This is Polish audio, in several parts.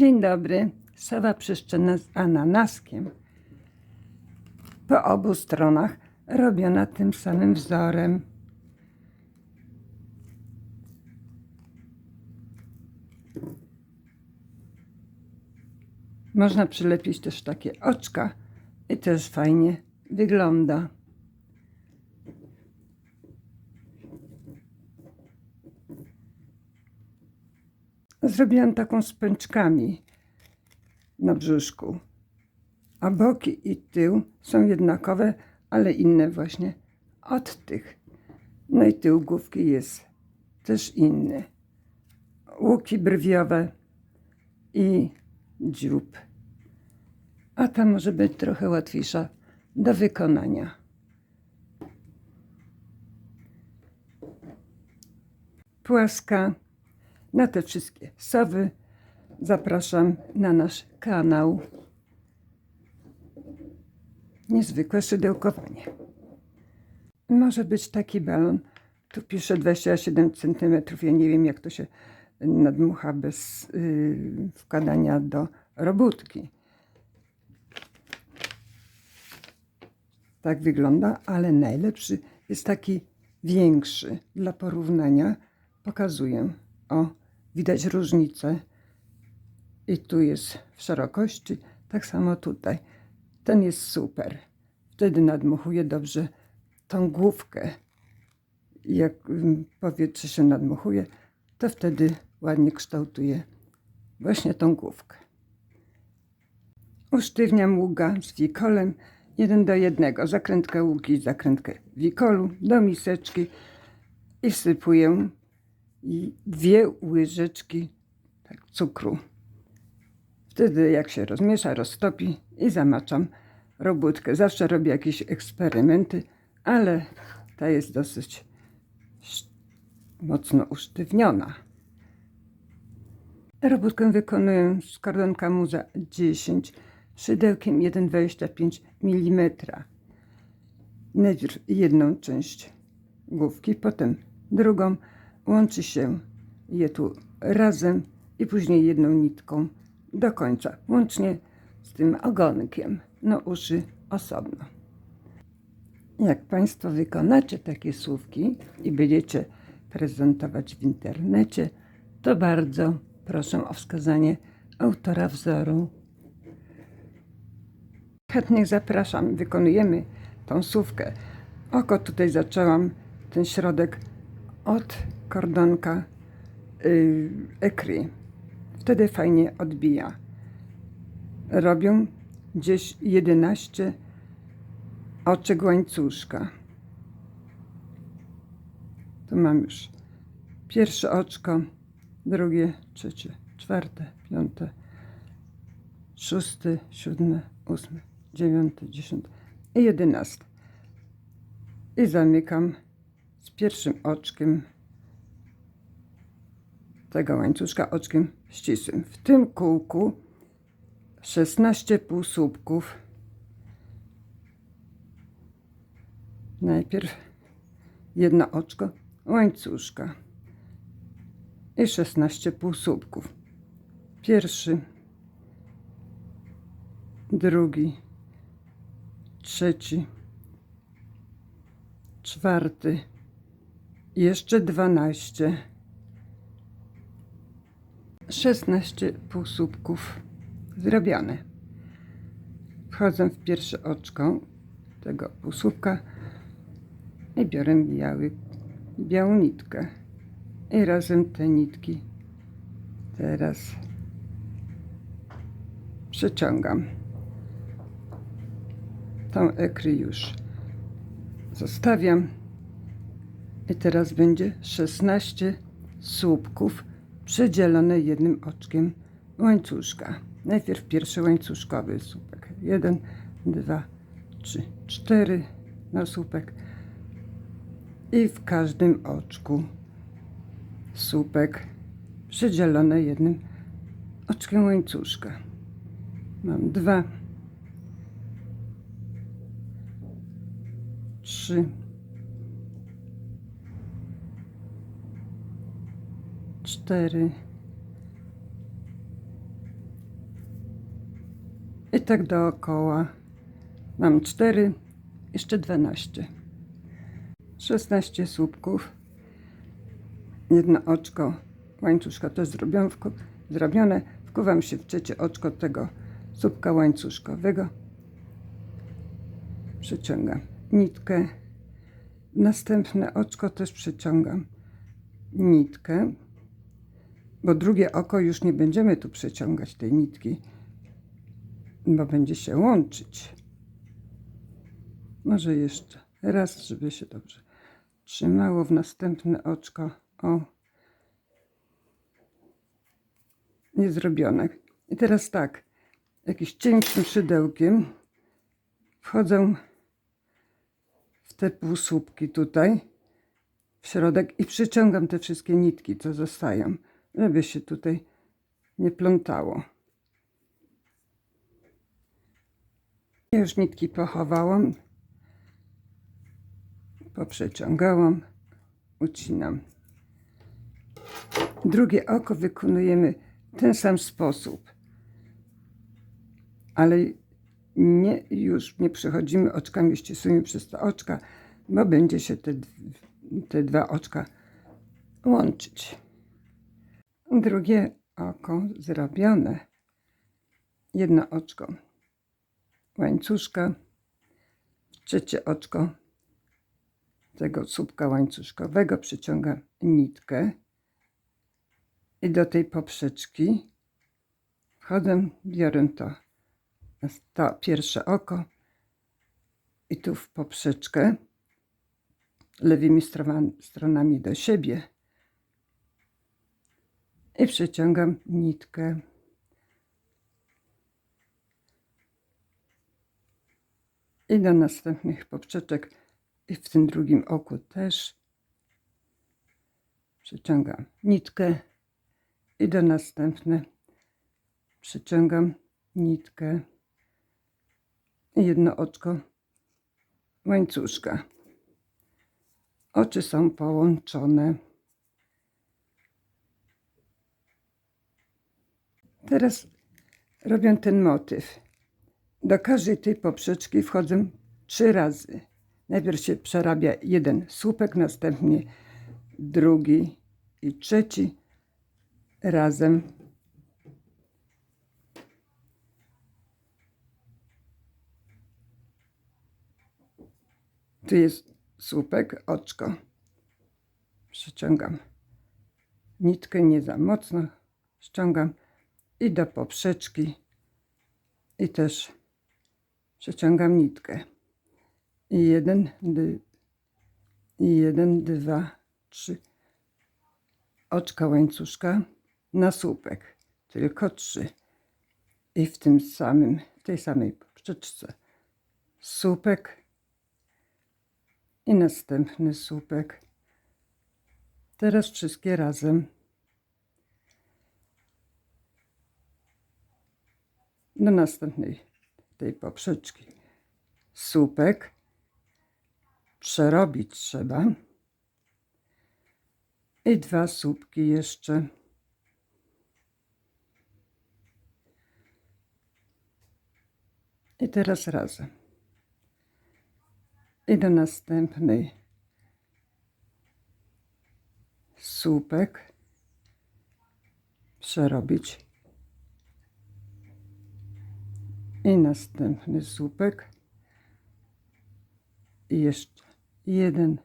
Dzień dobry. Sowa pszczółna z ananaskiem. Po obu stronach robiona tym samym wzorem. Można przylepić też takie oczka i też fajnie wygląda. Zrobiłam taką z pęczkami na brzuszku, a boki i tył są jednakowe, ale inne właśnie od tych. No i tył główki jest też inny. Łuki brwiowe i dziób. A ta może być trochę łatwiejsza do wykonania. Płaska. Na te wszystkie sowy zapraszam na nasz kanał. Niezwykłe szydełkowanie. Może być taki balon. Tu pisze 27 cm. Ja nie wiem, jak to się nadmucha bez wkładania do robótki. Tak wygląda, ale najlepszy jest taki większy. Dla porównania pokazuję. O, widać różnicę. I tu jest w szerokości, tak samo tutaj. Ten jest super. Wtedy nadmuchuje dobrze tą główkę. Jak powietrze się nadmuchuje, to wtedy ładnie kształtuje właśnie tą główkę. Usztywniam ługa z wikolem 1:1. Zakrętkę łuki, zakrętkę wikolu do miseczki i wsypuję 2 łyżeczki cukru. Wtedy jak się rozmiesza, roztopi i zamaczam robótkę. Zawsze robię jakieś eksperymenty, ale ta jest dosyć mocno usztywniona. Robótkę wykonuję z kordonka Muza 10 szydełkiem 1,25 mm. Najpierw jedną część główki, potem drugą. Łączy się je tu razem i później jedną nitką do końca, łącznie z tym ogonkiem. No uszy osobno. Jak Państwo wykonacie takie słówki i będziecie prezentować w internecie, to bardzo proszę o wskazanie autora wzoru. Chętnych zapraszam. Wykonujemy tą słówkę. Oko tutaj zaczęłam, ten środek od kordonka ekry. Wtedy fajnie odbija. Robię gdzieś 11 oczek łańcuszka. Tu mam już pierwsze oczko, drugie, trzecie, czwarte, piąte, 6, 7, 8, 9, 10 i 11. I zamykam z pierwszym oczkiem tego łańcuszka oczkiem ścisłym. W tym kółku 16 półsłupków. Najpierw jedno oczko łańcuszka i 16 półsłupków. Pierwszy, drugi, trzeci, czwarty, jeszcze 12. 16 półsłupków zrobione. Wchodzę w pierwsze oczko tego półsłupka i biorę białą nitkę i razem te nitki teraz przeciągam. Tą ekry już zostawiam i teraz będzie 16 słupków przedzielone jednym oczkiem łańcuszka. Najpierw pierwszy łańcuszkowy słupek. 1, 2, 3, 4 na słupek i w każdym oczku słupek przedzielone jednym oczkiem łańcuszka. Mam 2, 3, 4, tak dookoła. Mam 4, jeszcze 12. 16 słupków. Jedno oczko łańcuszka też zrobione. Wkuwam się w trzecie oczko tego słupka łańcuszkowego. Przeciągam nitkę. Następne oczko też przeciągam nitkę, bo drugie oko już nie będziemy tu przeciągać tej nitki, bo będzie się łączyć. Może jeszcze raz, żeby się dobrze trzymało w następne oczko. O, niezrobione. I teraz tak, jakimś cienkim szydełkiem wchodzę w te półsłupki tutaj w środek i przyciągam te wszystkie nitki, co zostają, żeby się tutaj nie plątało. Ja już nitki pochowałam, poprzeciągałam, ucinam. Drugie oko wykonujemy w ten sam sposób, ale już nie przechodzimy oczkami, ścisłymi przez te oczka, bo będzie się te dwa oczka łączyć. Drugie oko zrobione. Jedno oczko łańcuszka, trzecie oczko tego słupka łańcuszkowego, przyciągam nitkę i do tej poprzeczki wchodzę, biorę to pierwsze oko i tu w poprzeczkę lewymi stronami do siebie i przeciągam nitkę. I do następnych poprzeczek i w tym drugim oku też przeciągam nitkę i do następne przeciągam nitkę i jedno oczko łańcuszka. Oczy są połączone. Teraz robię ten motyw. Do każdej tej poprzeczki wchodzę 3 razy. Najpierw się przerabia jeden słupek, następnie drugi i trzeci razem. Tu jest słupek, oczko. Przeciągam nitkę nie za mocno, ściągam i do poprzeczki i też przeciągam nitkę. I jeden, dwa, 3 oczka łańcuszka na słupek. Tylko 3. I w tej samej poprzeczce słupek i następny słupek. Teraz wszystkie razem. Do następnej tej poprzeczki słupek. Przerobić trzeba. I 2 słupki jeszcze. I teraz razem. I do następnej słupek. Przerobić. I następny słupek. I jeszcze jeden.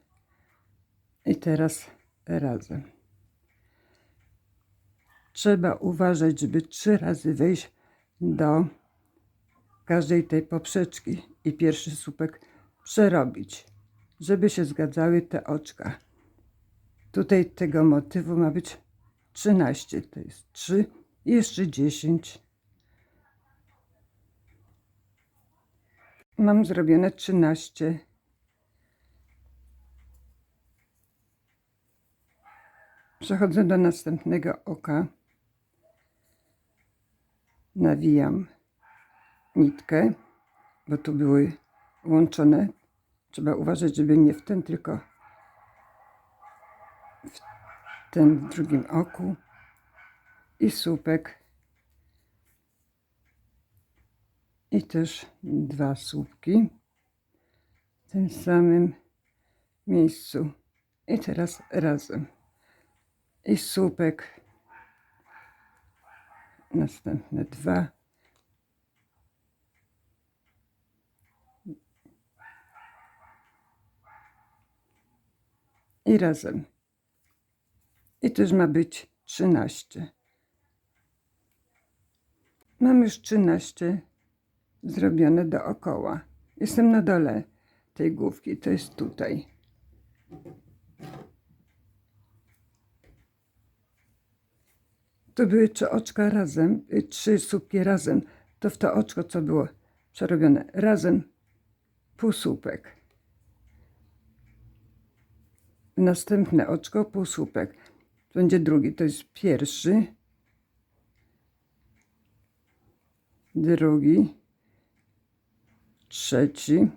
I teraz razem. Trzeba uważać, żeby 3 razy wejść do każdej tej poprzeczki i pierwszy słupek przerobić, żeby się zgadzały te oczka. Tutaj tego motywu ma być 13, to jest 3 i jeszcze 10. Mam zrobione 13. Przechodzę do następnego oka. Nawijam nitkę, bo tu były łączone. Trzeba uważać, żeby nie w ten, tylko w ten drugim oku. I słupek. i też 2 słupki w tym samym miejscu i teraz razem i słupek, następne 2 i razem i też ma być 13. Mam już 13 zrobione dookoła. Jestem na dole tej główki, to jest tutaj. To były 3 oczka razem, 3 słupki razem. To w to oczko, co było przerobione razem, półsłupek. Następne oczko, półsłupek. Będzie drugi, to jest pierwszy, drugi, trzeci.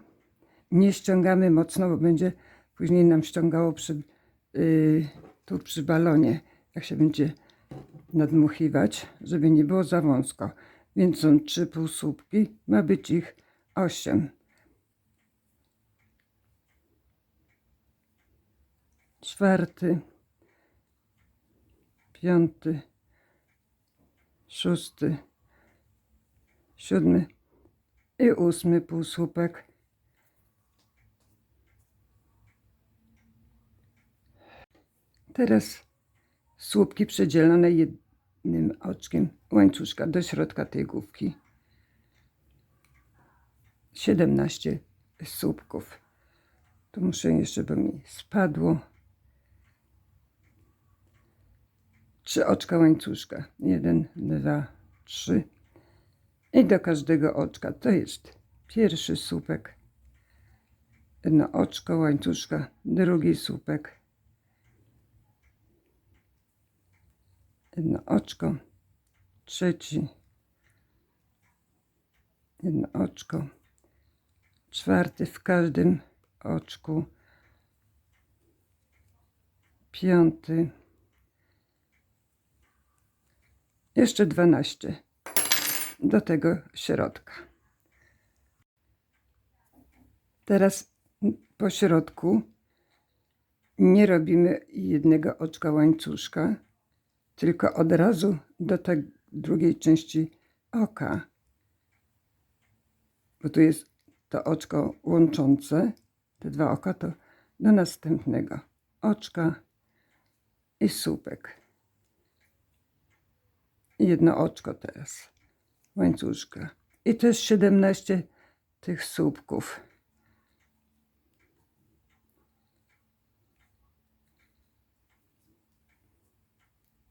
Nie ściągamy mocno, bo będzie później nam ściągało tu przy balonie, jak się będzie nadmuchiwać, żeby nie było za wąsko. Więc są 3 półsłupki, ma być ich 8. Czwarty, 5, 6, 7 i 8 półsłupek. Teraz słupki przedzielone jednym oczkiem łańcuszka do środka tej główki. 17 słupków. Tu muszę jeszcze, bo mi spadło. 3 oczka łańcuszka. 1, 2, 3. I do każdego oczka to jest pierwszy słupek. Jedno oczko łańcuszka, drugi słupek. Jedno oczko, trzeci. Jedno oczko, czwarty w każdym oczku. 5. Jeszcze 12 do tego środka. Teraz po środku nie robimy jednego oczka łańcuszka, tylko od razu do tej drugiej części oka. Bo tu jest to oczko łączące, te 2 oka, to do następnego oczka i słupek. I jedno oczko teraz łańcuszka. I też 17 tych słupków.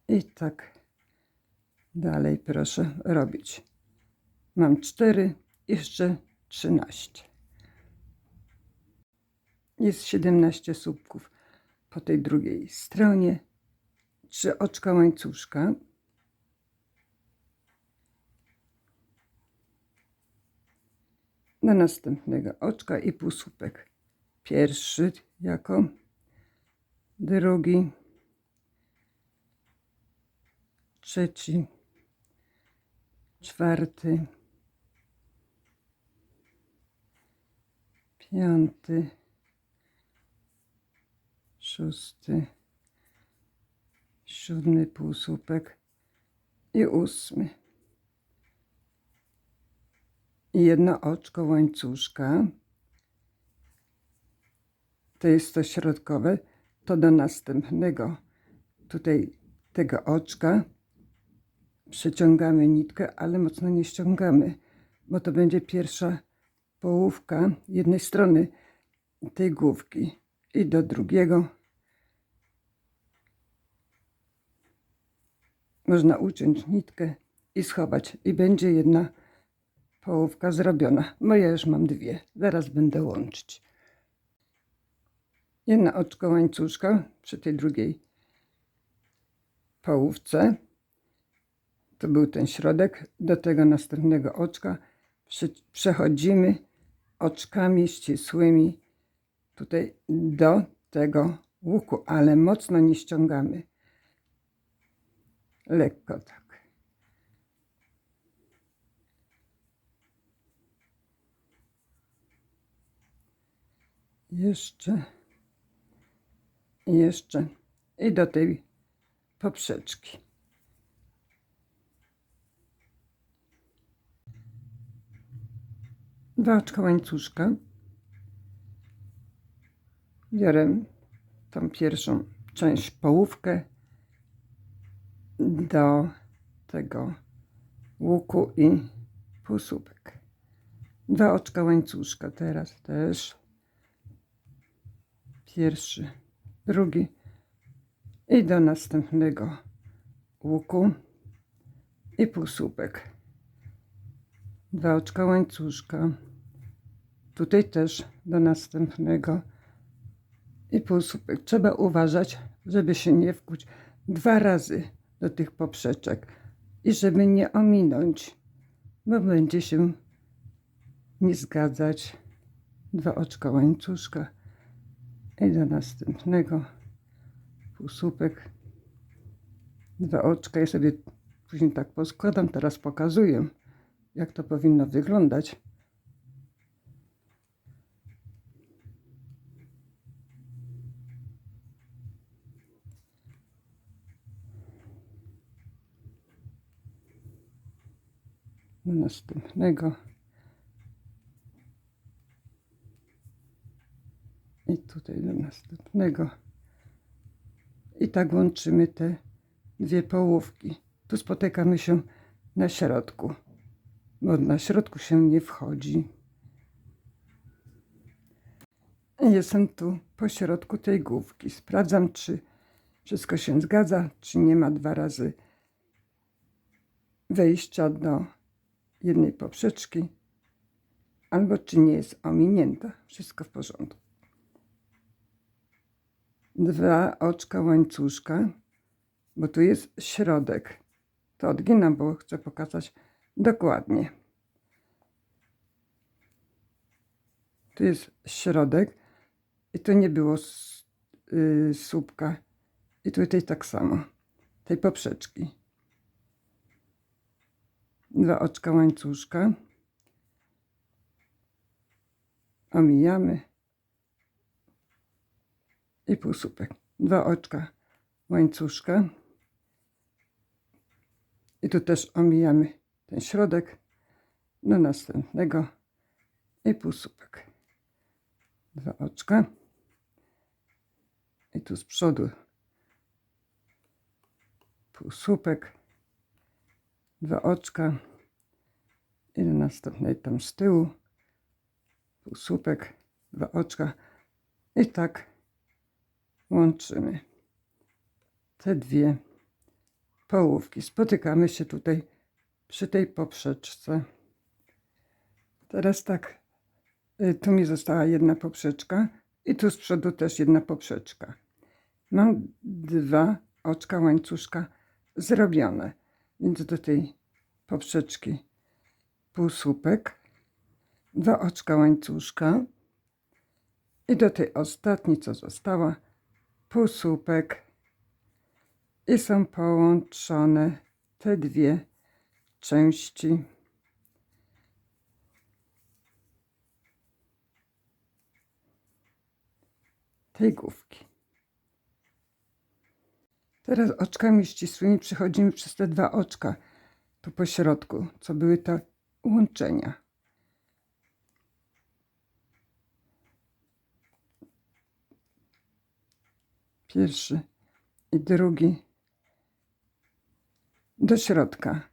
I tak dalej proszę robić. Mam 4, jeszcze 13. Jest 17 słupków po tej drugiej stronie. 3 oczka łańcuszka. Do następnego oczka i półsłupek. Pierwszy jako, drugi, trzeci, czwarty, 5, 6, 7 półsłupek i 8. I jedno oczko łańcuszka, to jest to środkowe, to do następnego tutaj tego oczka przeciągamy nitkę, ale mocno nie ściągamy, bo to będzie pierwsza połówka jednej strony tej główki i do drugiego można uciąć nitkę i schować i będzie jedna połówka zrobiona, bo ja już mam 2, zaraz będę łączyć. Jedno oczko łańcuszka przy tej drugiej połówce, to był ten środek, do tego następnego oczka przechodzimy oczkami ścisłymi tutaj do tego łuku, ale mocno nie ściągamy, lekko tak. Jeszcze. I jeszcze. I do tej poprzeczki. Dwa oczka łańcuszka. Biorę tą pierwszą część, połówkę do tego łuku i półsłupek. Dwa oczka łańcuszka teraz też. Pierwszy, drugi i do następnego łuku i półsłupek. Dwa oczka łańcuszka. Tutaj też do następnego i półsłupek. Trzeba uważać, żeby się nie wkuć dwa razy do tych poprzeczek i żeby nie ominąć, bo będzie się nie zgadzać. Dwa oczka łańcuszka i do następnego półsłupek. Dwa oczka. Ja sobie później tak poskładam. Teraz pokazuję, jak to powinno wyglądać. Do następnego. I tutaj do następnego. I tak łączymy te dwie połówki. Tu spotykamy się na środku, bo na środku się nie wchodzi. I jestem tu po środku tej główki. Sprawdzam, czy wszystko się zgadza, czy nie ma dwa razy wejścia do jednej poprzeczki, albo czy nie jest ominięta. Wszystko w porządku. Dwa oczka łańcuszka, bo tu jest środek. To odginam, bo chcę pokazać dokładnie. Tu jest środek i tu nie było słupka. I tutaj tak samo, tej poprzeczki. Dwa oczka łańcuszka. Omijamy. I półsłupek. Dwa oczka łańcuszka. I tu też omijamy ten środek do następnego i półsłupek. Dwa oczka. I tu z przodu półsłupek. Dwa oczka. I do następnej tam z tyłu półsłupek. Dwa oczka. I tak łączymy te dwie połówki. Spotykamy się tutaj przy tej poprzeczce. Teraz tak, tu mi została jedna poprzeczka i tu z przodu też jedna poprzeczka. Mam dwa oczka łańcuszka zrobione, więc do tej poprzeczki półsłupek, dwa oczka łańcuszka i do tej ostatniej, co została, półsłupek. I są połączone te dwie części. Tej główki. Teraz oczkami ścisłymi przechodzimy przez te dwa oczka tu po środku, co były te łączenia. Pierwszy i drugi do środka.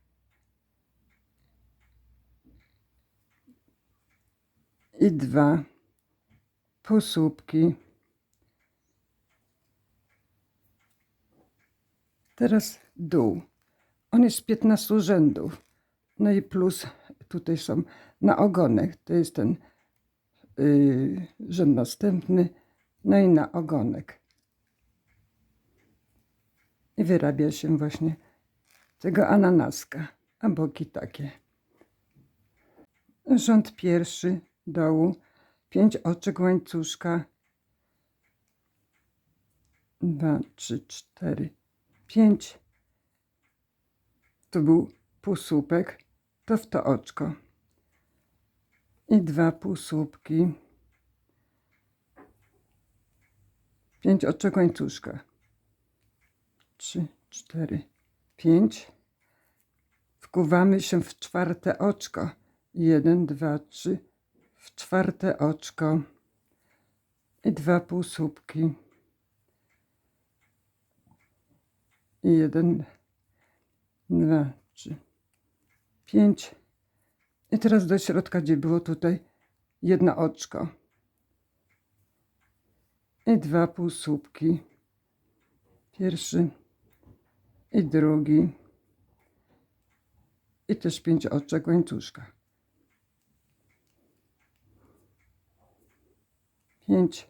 I dwa półsłupki. Teraz dół. On jest z 15 rzędów. No i plus tutaj są na ogonek. To jest ten rzęd następny. No i na ogonek. I wyrabia się właśnie tego ananaska. A boki takie. Rząd pierwszy dołu. 5 oczek łańcuszka. 2, 3, 4, 5. Tu był półsłupek, to w to oczko. I dwa półsłupki. 5 oczek łańcuszka. 3, 4, 5. Wkuwamy się w czwarte oczko. 1, 2, 3. W czwarte oczko. I 2 półsłupki. 1, 2, 3, 5. I teraz do środka, gdzie było tutaj jedno oczko. I 2 półsłupki. Pierwszy i drugi. I też 5 oczek łańcuszka. 5.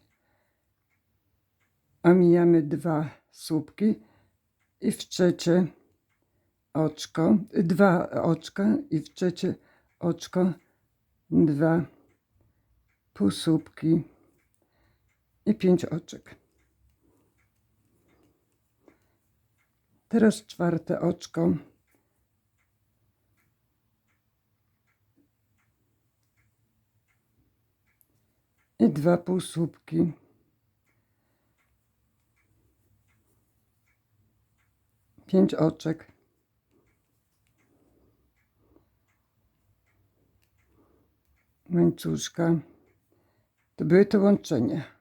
Omijamy 2 słupki i w trzecie oczko, 2 oczka i w trzecie oczko 2 półsłupki i 5 oczek. Teraz czwarte oczko. I 2 półsłupki. Pięć oczek. Łańcuszka. To były te łączenia.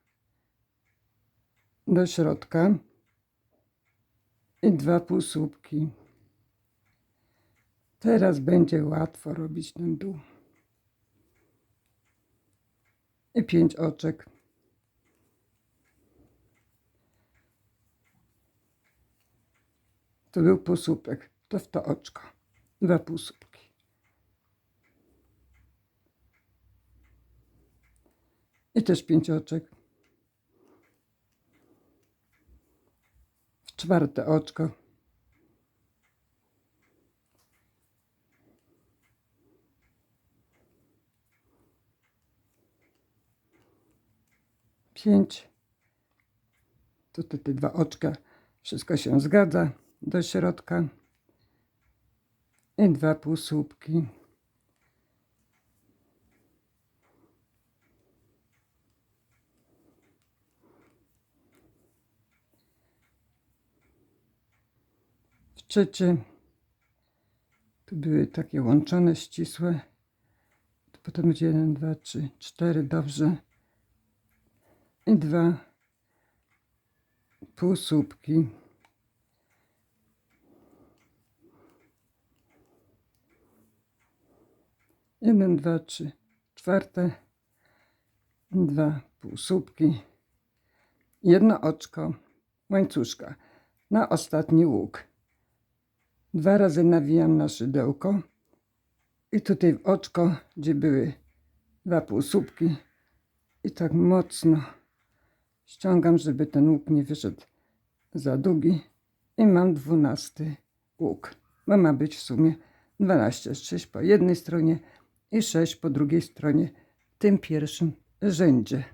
Do środka. I 2 półsłupki. Teraz będzie łatwo robić ten dół. I 5 oczek. To był półsłupek, to w to oczko. 2 półsłupki. I też 5 oczek. W czwarte oczko. Pięć. Tutaj te 2 oczka. Wszystko się zgadza. Do środka. I 2 półsłupki. W trzecie. Tu były takie łączone, ścisłe. To potem będzie 1, 2, 3, 4. Dobrze. I 2 półsłupki. Jeden, 2, 3, czwarte. 2 półsłupki. Jedno oczko łańcuszka na ostatni łuk. 2 razy nawijam na szydełko i tutaj w oczko, gdzie były 2 półsłupki, i tak mocno ściągam, żeby ten łuk nie wyszedł za długi, i mam 12 łuk. Bo ma być w sumie 12, 6 po jednej stronie i 6 po drugiej stronie, w tym pierwszym rzędzie.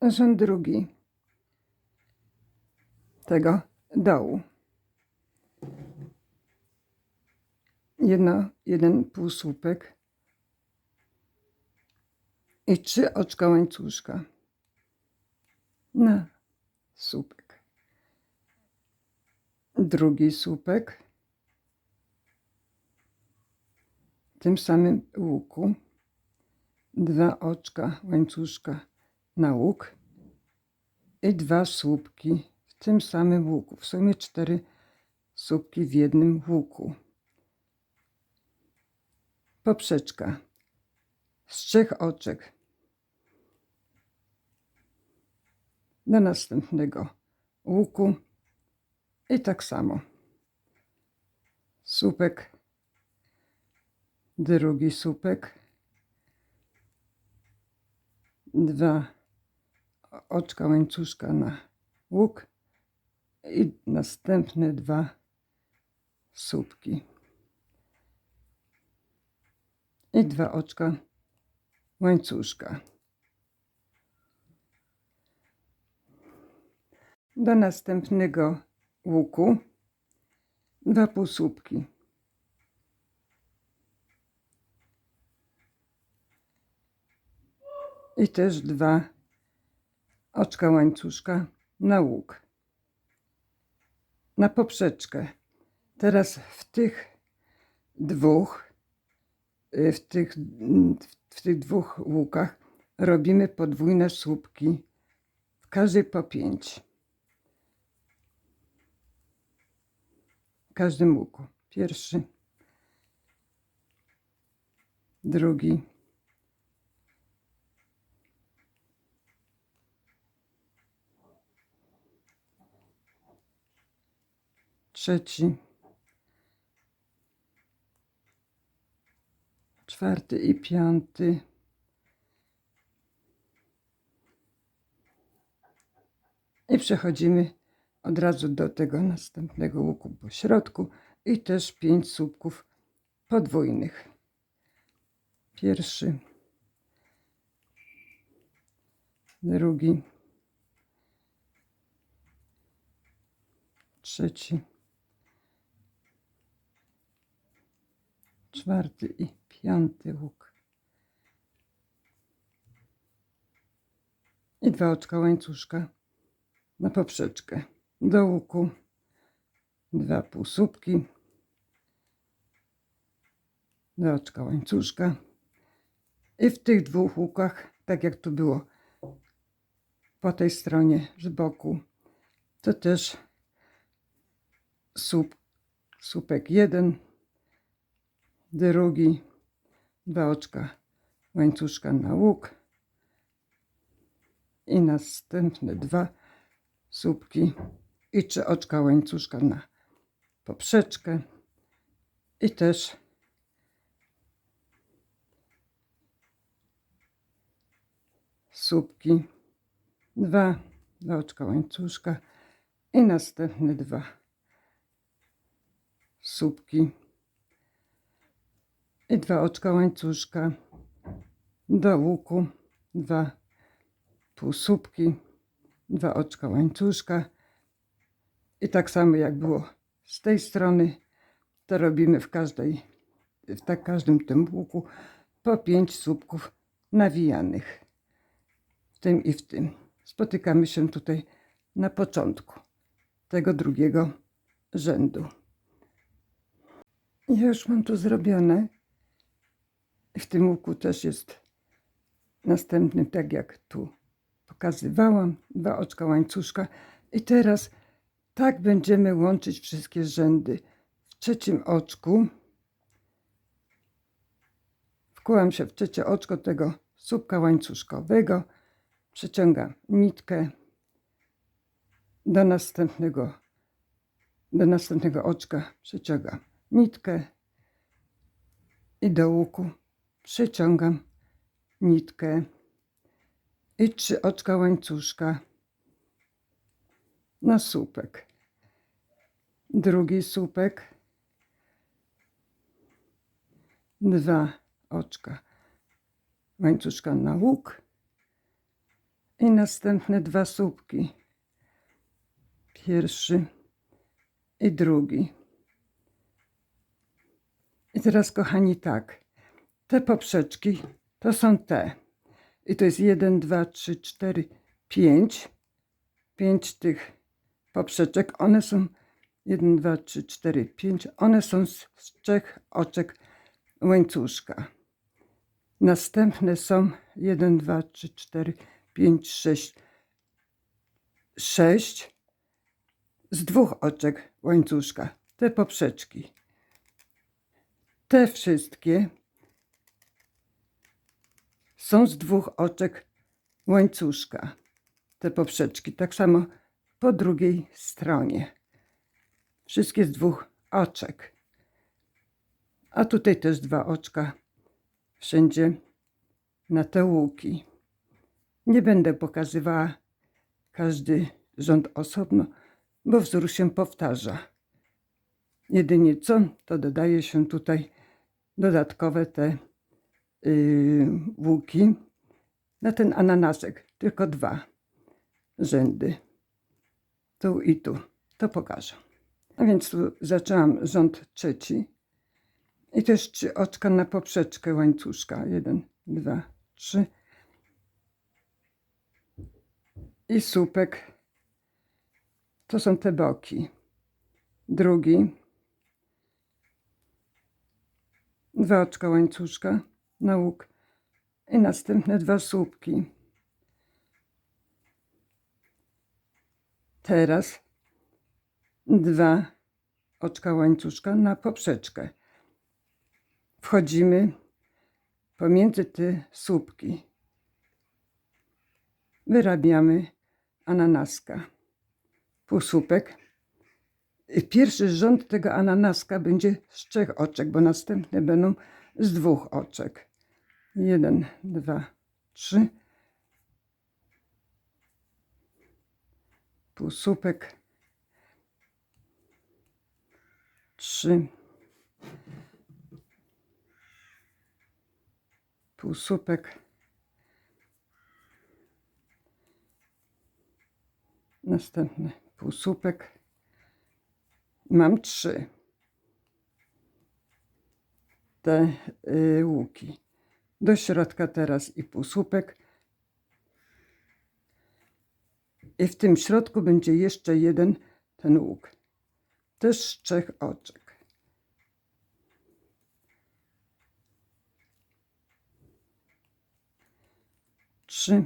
Rząd drugi tego dołu. Jeden półsłupek i 3 oczka łańcuszka na słupek. Drugi słupek w tym samym łuku. 2 oczka łańcuszka na łuk i 2 słupki w tym samym łuku. W sumie 4 słupki w jednym łuku. Poprzeczka z 3 oczek do następnego łuku i tak samo. Słupek, drugi słupek, 2 oczka łańcuszka na łuk i następne 2 słupki. I 2 oczka łańcuszka. Do następnego łuku 2 półsłupki. I też 2 oczka łańcuszka na łuk, na poprzeczkę. Teraz w tych dwóch łukach robimy podwójne słupki, w każdej po 5. W każdym łuku. Pierwszy, drugi, trzeci, czwarty i 5. I przechodzimy od razu do tego następnego łuku po środku i też 5 słupków podwójnych. Pierwszy, drugi, trzeci, czwarty i 5 łuk. I 2 oczka łańcuszka na poprzeczkę. Do łuku 2 półsłupki, 2 oczka łańcuszka. I w tych 2 łukach, tak jak tu było po tej stronie z boku, to też słupek 1, drugi, 2 oczka łańcuszka na łuk i następne 2 słupki i 3 oczka łańcuszka na poprzeczkę i też słupki 2 oczka łańcuszka i następne 2 słupki i 2 oczka łańcuszka do łuku, 2 półsłupki, 2 oczka łańcuszka i tak samo jak było z tej strony, to robimy w każdym tym łuku po 5 słupków nawijanych w tym i w tym. Spotykamy się tutaj na początku tego drugiego rzędu. Ja już mam to zrobione. W tym łuku też jest następny, tak jak tu pokazywałam, 2 oczka łańcuszka. I teraz tak będziemy łączyć wszystkie rzędy. W trzecim oczku wkładam się w trzecie oczko tego słupka łańcuszkowego, przeciągam nitkę do następnego oczka, przeciągam nitkę i do łuku przeciągam nitkę i 3 oczka łańcuszka na słupek. Drugi słupek, 2 oczka łańcuszka na łuk i następne 2 słupki. Pierwszy i drugi. I teraz, kochani, tak. Te poprzeczki to są te. I to jest 1, 2, 3, 4, 5. 5 tych poprzeczek. One są 1, 2, 3, 4, 5. One są z 3 oczek łańcuszka. Następne są 1, 2, 3, 4, 5, 6. 6 z 2 oczek łańcuszka. Te poprzeczki. Te wszystkie są z 2 oczek łańcuszka. Te poprzeczki. Tak samo po drugiej stronie. Wszystkie z 2 oczek. A tutaj też 2 oczka wszędzie na te łuki. Nie będę pokazywała każdy rząd osobno, bo wzór się powtarza. Jedynie co, to dodaje się tutaj dodatkowe te łuki na ten ananasek. Tylko 2 rzędy. Tu i tu. To pokażę. A więc tu zaczęłam rząd trzeci. I też 3 oczka na poprzeczkę łańcuszka. 1, 2, 3. I słupek To są te boki. Drugi. 2 oczka łańcuszka na łuk i następne 2 słupki. Teraz 2 oczka łańcuszka na poprzeczkę. Wchodzimy pomiędzy te słupki. Wyrabiamy ananaska. Półsłupek. Pierwszy rząd tego ananaska będzie z 3 oczek, bo następne będą z 2 oczek. 1, 2, 3. Półsłupek. 3. Półsłupek. Następny półsłupek. Mam 3 te łuki. Do środka teraz i półsłupek. I w tym środku będzie jeszcze jeden ten łuk. Też z 3 oczek. Trzy.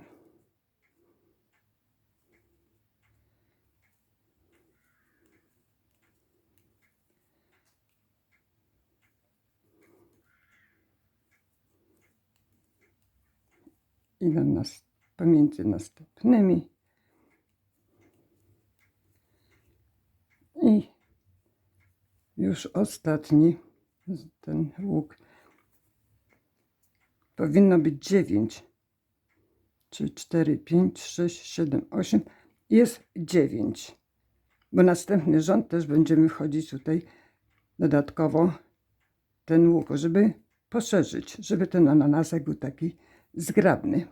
I pomiędzy następnymi. I już ostatni ten łuk. Powinno być 9. 3, 4, 5, 6, 7, 8. Jest 9. Bo następny rząd też będziemy wchodzić tutaj dodatkowo ten łuk, żeby poszerzyć, żeby ten ananasek był taki zgrabny.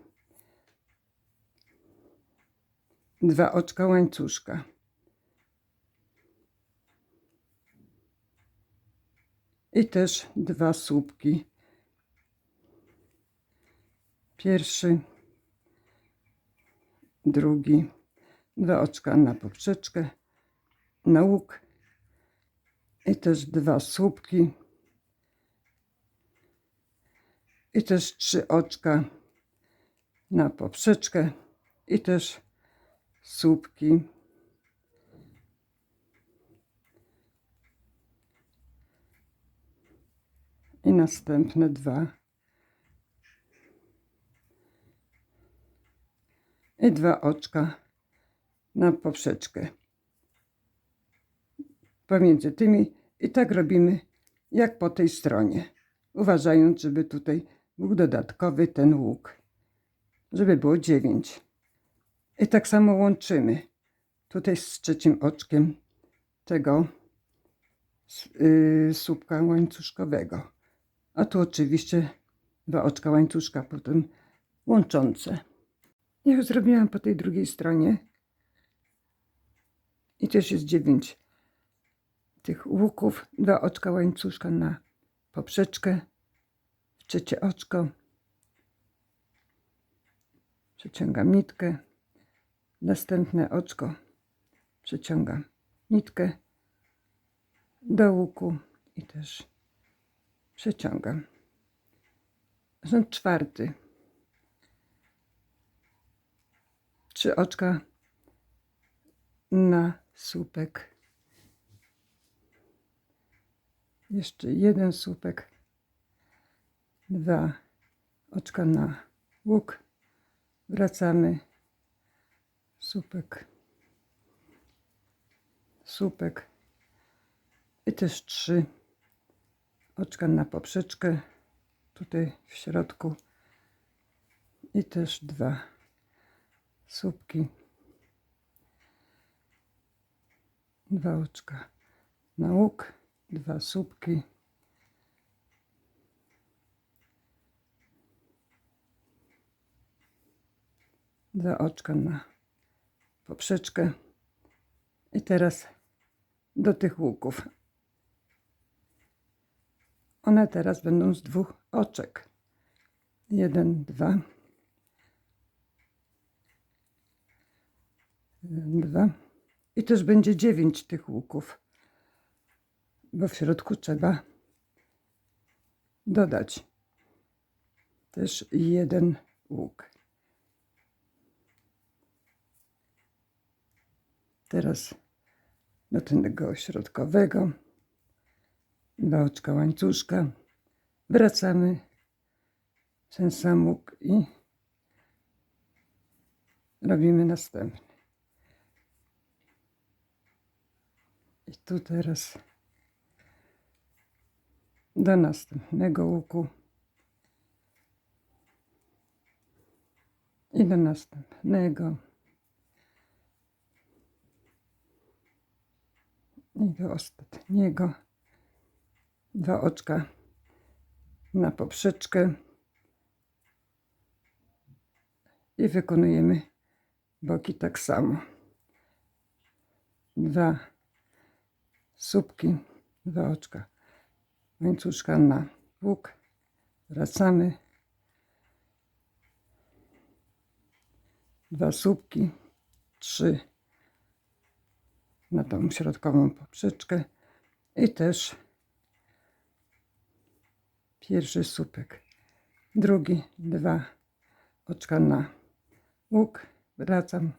2 oczka łańcuszka. I też 2 słupki. Pierwszy, drugi, 2 oczka na poprzeczkę, na łuk i też 2 słupki i też 3 oczka na poprzeczkę i też słupki. I następne 2. I 2 oczka na poprzeczkę. Pomiędzy tymi i tak robimy jak po tej stronie. Uważając, żeby tutaj był dodatkowy ten łuk. Żeby było 9. I tak samo łączymy. Tutaj z 3 oczkiem tego słupka łańcuszkowego. A tu oczywiście 2 oczka łańcuszka potem łączące. Ja już zrobiłam po tej drugiej stronie. I też jest 9 tych łuków. 2 oczka łańcuszka na poprzeczkę. W 3 oczko. Przeciągam nitkę. Następne oczko. Przeciągam nitkę do łuku i też przeciągam. Rząd 4. 3 oczka na słupek. Jeszcze 1 słupek. 2 oczka na łuk. Wracamy. Słupek. Słupek. I też 3 oczka na poprzeczkę. Tutaj w środku. I też 2 słupki. 2 oczka na łuk. 2 słupki. Dwa oczka na poprzeczkę. I teraz do tych łuków. One teraz będą z 2 oczek. 1, 2. 1, 2. I też będzie 9 tych łuków, bo w środku trzeba dodać też 1 łuk. Teraz do tego środkowego, do oczka łańcuszka wracamy ten sam łuk i robimy następny. I tu teraz do następnego łuku i do następnego i do ostatniego. 2 oczka na poprzeczkę i wykonujemy boki tak samo. 2 słupki, 2 oczka łańcuszka na łuk, wracamy, 2 słupki, 3 na tą środkową poprzeczkę i też pierwszy słupek, drugi, 2 oczka na łuk, wracam,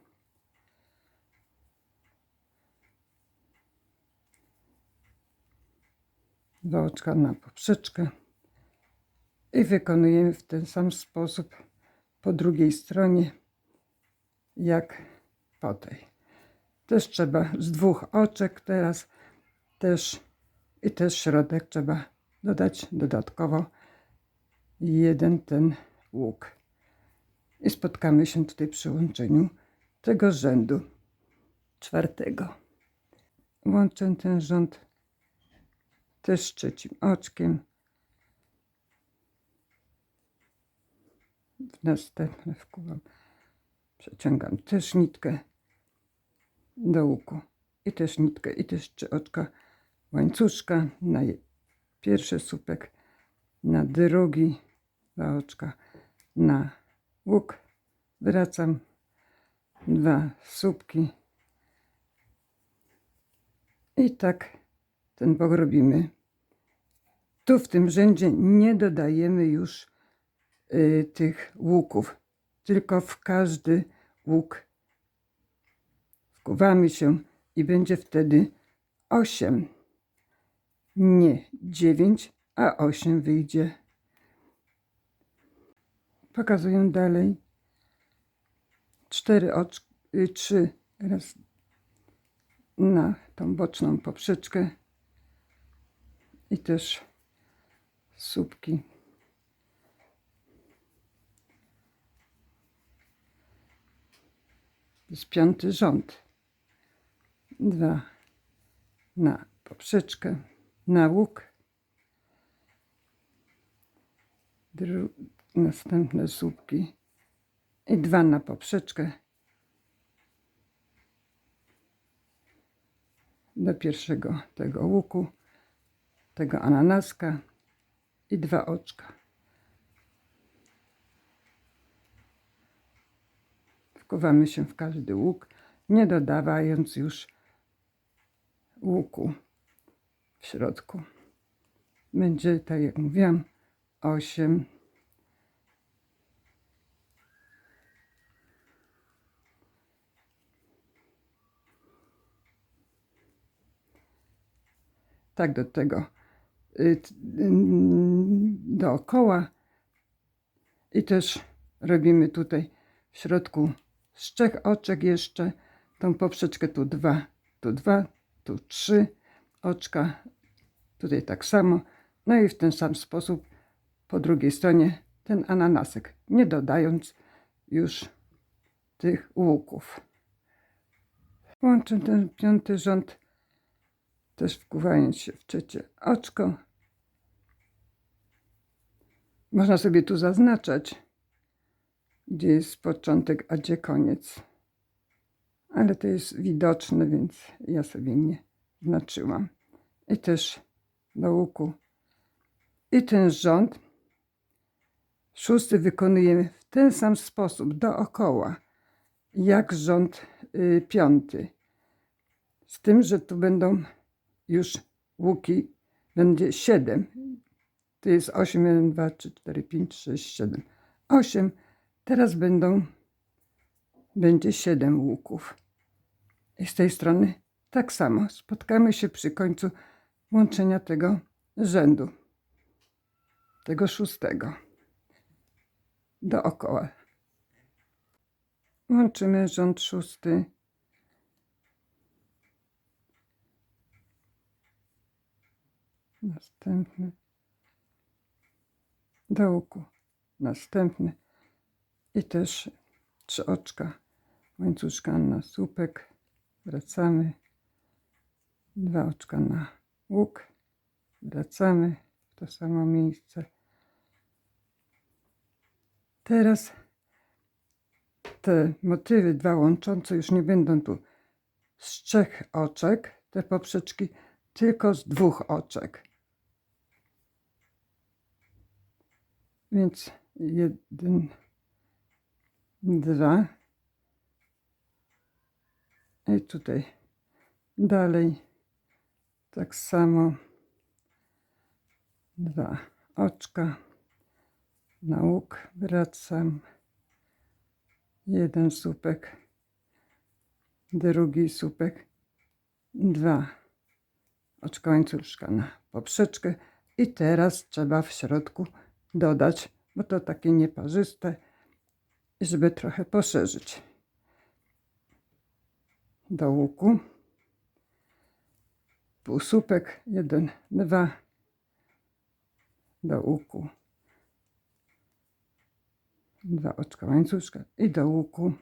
do oczka na poprzeczkę i wykonujemy w ten sam sposób po drugiej stronie jak po tej. Też trzeba z 2 oczek teraz i też środek trzeba dodać dodatkowo 1 ten łuk. I spotkamy się tutaj przy łączeniu tego rzędu 4. Łączę ten rząd też 3 oczkiem. W następne wkuwam, przeciągam też nitkę do łuku i też nitkę i też 3 oczka łańcuszka na pierwszy słupek, na drugi 2 oczka na łuk, wracam, 2 słupki i tak ten bok robimy. Tu w tym rzędzie nie dodajemy już tych łuków, tylko w każdy łuk wkuwamy się i będzie wtedy 8, nie 9, a 8 wyjdzie. Pokazuję dalej 4 oczka, 3 raz na tą boczną poprzeczkę i też słupki. To jest 5. rząd. 2 na poprzeczkę, na łuk, następne słupki i 2 na poprzeczkę do pierwszego tego łuku, tego ananaska i 2 oczka. Wkuwamy się w każdy łuk, nie dodawając już łuku w środku. Będzie, tak jak mówiłam, 8. Tak do tego dookoła i też robimy tutaj w środku z 3 oczek jeszcze tą poprzeczkę, tu 2, tu 3 oczka, tutaj tak samo, no i w ten sam sposób po drugiej stronie ten ananasek, nie dodając już tych łuków. Łączę ten 5. rząd też wkuwając się w 3 oczko. Można sobie tu zaznaczać, gdzie jest początek, a gdzie koniec. Ale to jest widoczne, więc ja sobie nie znaczyłam. I też do łuku. I ten rząd 6 wykonujemy w ten sam sposób, dookoła, jak rząd 5. Z tym, że tu będą już łuki, będzie 7. To jest 8, 1, 2, 3, 4, 5, 6, 7, 8. Teraz będzie 7 łuków. I z tej strony tak samo. Spotkamy się przy końcu łączenia tego rzędu. Tego 6. Dookoła. Łączymy rząd 6. Następny. Do łuku. Następny. I też 3 oczka łańcuszka na słupek. Wracamy. 2 oczka na łuk. Wracamy w to samo miejsce. Teraz te motywy 2 łączące już nie będą tu z 3 oczek, te poprzeczki, tylko z 2 oczek. Więc 1, 2 i tutaj dalej tak samo 2 oczka na łuk, wracam, 1 słupek, drugi słupek, 2 oczka łańcuszka na poprzeczkę i teraz trzeba w środku dodać, bo to takie nieparzyste, żeby trochę poszerzyć. Do łuku półsłupek, 1, 2 do łuku, 2 oczka łańcuszka i do łuku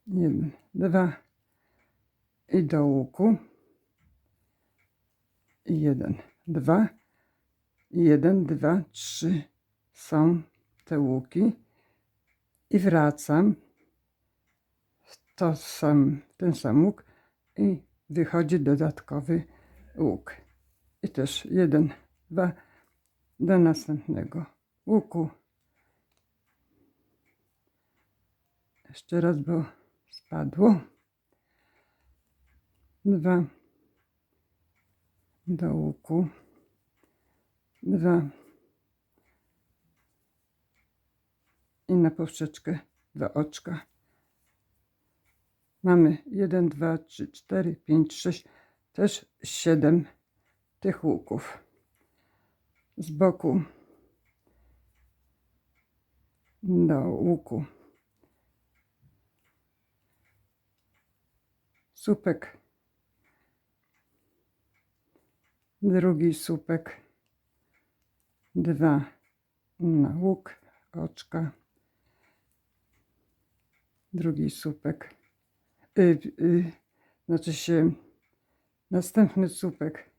1, 2 i do łuku 1, 2, 1, 2, 3 są te łuki i wracam w ten sam łuk i wychodzi dodatkowy łuk i też 1, 2 do następnego łuku. Jeszcze raz, bo spadło. 2 do łuku, 2 i na poprzeczkę 2 oczka. Mamy 1, 2, 3, 4, 5, 6, też 7 tych łuków. Z boku do łuku słupek, drugi słupek, 2 na łuk, oczka, drugi słupek, znaczy się następny słupek,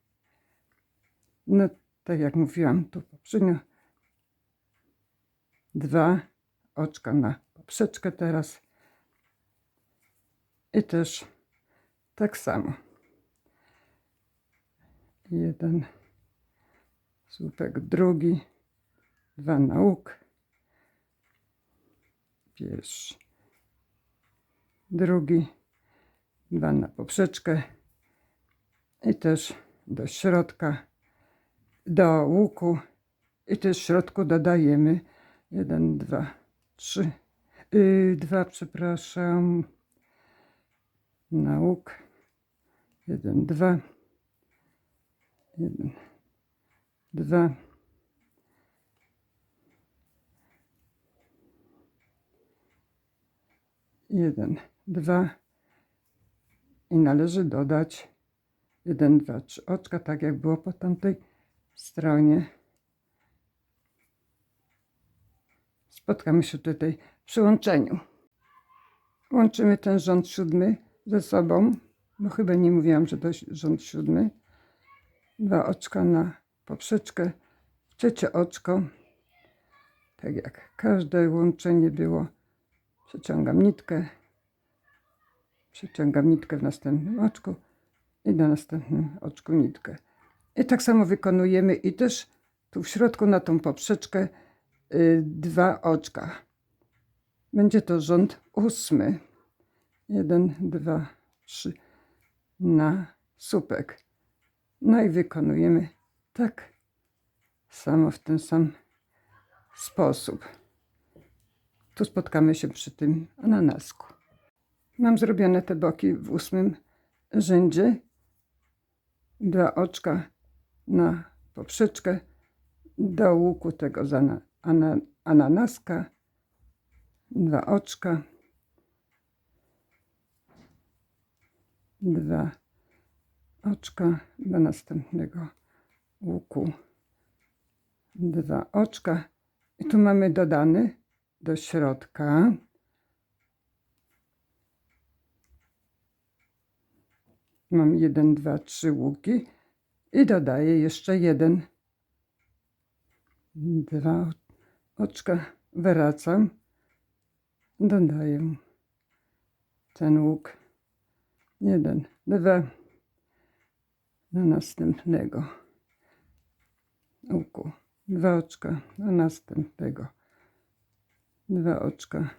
no tak jak mówiłam tu poprzednio, 2 oczka na poprzeczkę teraz i też tak samo 1 słupek, drugi, 2 na łuk, pierwszy, drugi, 2 na poprzeczkę i też do środka, do łuku i też w środku dodajemy 1, 2, 3, 2, przepraszam, na łuk, 1, 2, 1, 2, jeden, 2 i należy dodać 1, 2, 3 oczka, tak jak było po tamtej stronie. Spotkamy się tutaj przy łączeniu. Łączymy ten rząd 7 ze sobą, bo chyba nie mówiłam, że to rząd 7. 2 oczka na poprzeczkę, 3 oczko, tak jak każde łączenie było. Przeciągam nitkę w następnym oczku i na następnym oczku nitkę. I tak samo wykonujemy i też tu w środku na tą poprzeczkę 2 oczka. Będzie to rząd 8. 1, 2, 3, na słupek. No i wykonujemy tak samo w ten sam sposób. Tu spotkamy się przy tym ananasku. Mam zrobione te boki w 8 rzędzie. 2 oczka na poprzeczkę do łuku tego z ananaska. 2 oczka. 2 oczka do następnego łuku. 2 oczka. I tu mamy dodany do środka. Mam 1, 2, 3 łuki i dodaję jeszcze 1. 2 oczka, wracam, dodaję ten łuk. 1, 2 do następnego łuku. 2 oczka do następnego. 2 oczka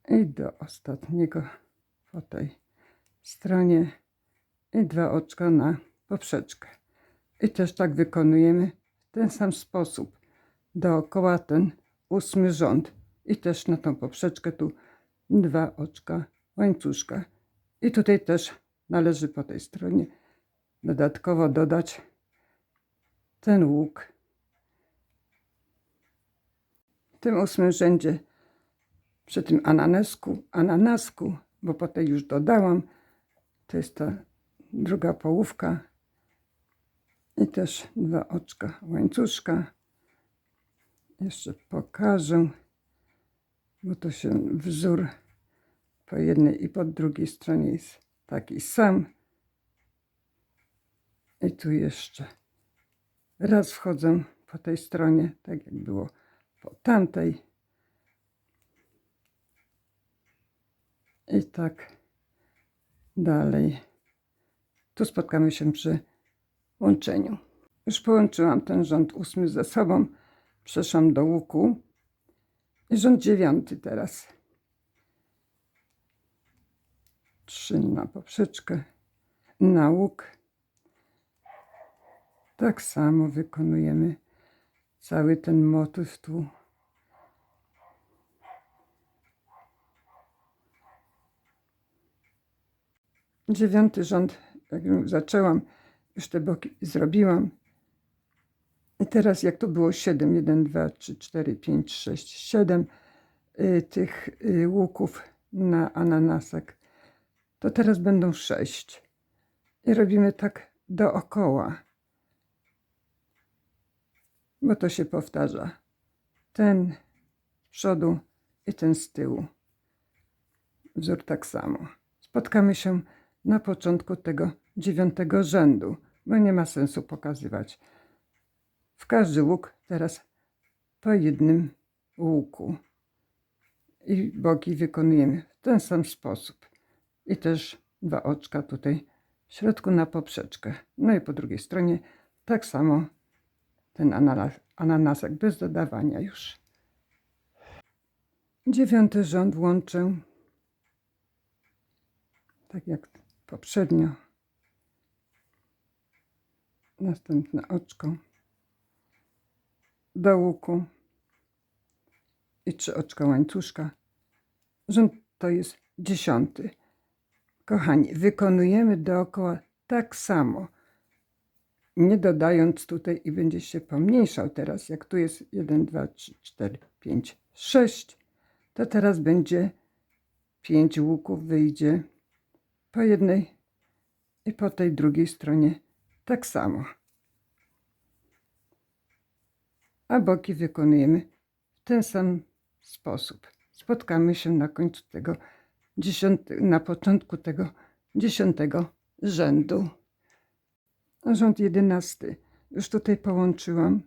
i do ostatniego po tej stronie i 2 oczka na poprzeczkę. I też tak wykonujemy w ten sam sposób dookoła ten 8 rząd. I też na tą poprzeczkę tu 2 oczka łańcuszka. I tutaj też należy po tej stronie dodatkowo dodać ten łuk. W tym 8 rzędzie przy tym ananasku, bo po tej już dodałam, to jest ta druga połówka i też 2 oczka łańcuszka. Jeszcze pokażę, bo to się wzór po jednej i po drugiej stronie jest taki sam. I tu jeszcze raz wchodzę po tej stronie, tak jak było po tamtej. I tak dalej. Tu spotkamy się przy łączeniu. Już połączyłam ten rząd 8 ze sobą. Przeszłam do łuku. I rząd 9 teraz. 3 na poprzeczkę, na łuk. Tak samo wykonujemy cały ten motyw tu. Dziewiąty rząd, jak już zaczęłam, już te boki zrobiłam. I teraz jak to było 7, 1, 2, 3, 4, 5, 6, 7 tych łuków na ananasek, to teraz będą 6. I robimy tak dookoła, bo to się powtarza. Ten z przodu i ten z tyłu. Wzór tak samo. Spotkamy się na początku tego 9 rzędu, bo nie ma sensu pokazywać. W każdy łuk teraz po jednym łuku. I boki wykonujemy w ten sam sposób. I też 2 oczka tutaj w środku na poprzeczkę. No i po drugiej stronie tak samo ten ananasek bez dodawania już. 9 rząd łączę tak jak poprzednio. Następne oczko do łuku i 3 oczka łańcuszka. Rząd to jest 10. Kochani, wykonujemy dookoła tak samo, nie dodając tutaj i będzie się pomniejszał teraz. Jak tu jest 1, 2, 3, 4, 5, 6, to teraz będzie 5 łuków wyjdzie po jednej i po tej drugiej stronie tak samo. A boki wykonujemy w ten sam sposób. Spotkamy się na końcu tego na początku tego 10 rzędu. A rząd 11 już tutaj połączyłam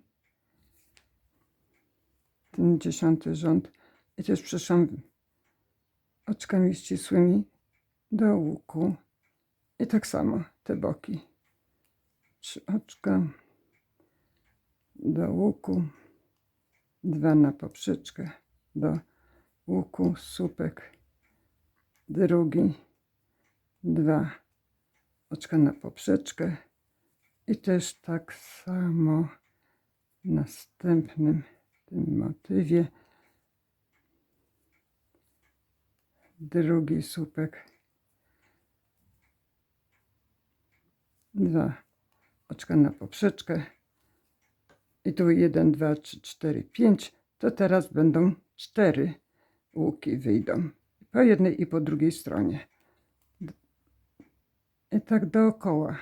ten 10 rząd i też przeszłam oczkami ścisłymi do łuku i tak samo te boki. 3 oczka do łuku, 2 na poprzeczkę do łuku, słupek, drugi, 2 oczka na poprzeczkę i też tak samo w następnym tym motywie drugi słupek, 2 oczka na poprzeczkę i tu 1, 2, 3, 4, 5, to teraz będą 4 łuki wyjdą po jednej i po drugiej stronie i tak dookoła.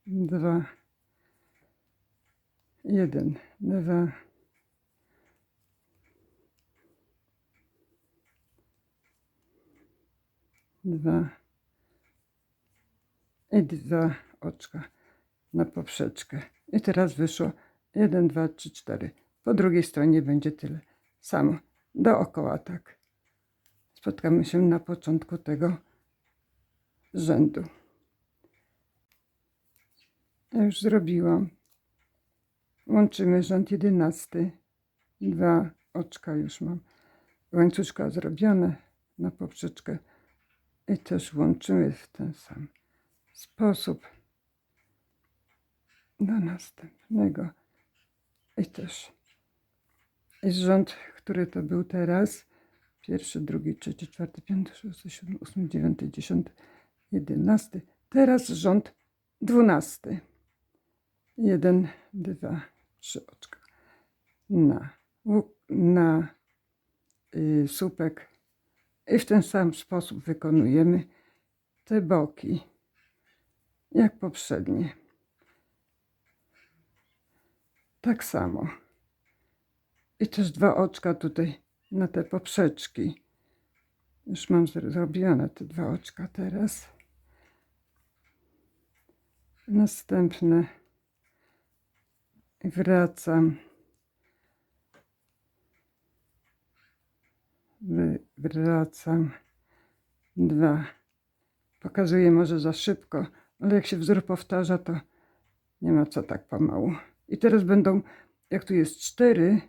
2, 1, 2, 2 i 2 oczka na poprzeczkę. I teraz wyszło 1, 2, 3, 4. Po drugiej stronie będzie tyle samo. Dookoła tak. Spotkamy się na początku tego rzędu. Ja już zrobiłam. Łączymy rząd 11. 2 oczka już mam. Łańcuszka zrobione na poprzeczkę. I też łączymy w ten sam sposób do następnego. I też jest rząd, który to był teraz. 1, 2, 3, 4, 5, 6, 7, 8, 9, 10, 11. Teraz rząd 12. 1, 2, 3 oczka na słupek. I w ten sam sposób wykonujemy te boki, jak poprzednie. Tak samo. I też 2 oczka tutaj na te poprzeczki. Już mam zrobione te 2 oczka teraz. Następne. I wracam. Wracam. 2. Pokazuję może za szybko, ale jak się wzór powtarza, to nie ma co tak pomału. I teraz będą, jak tu jest 4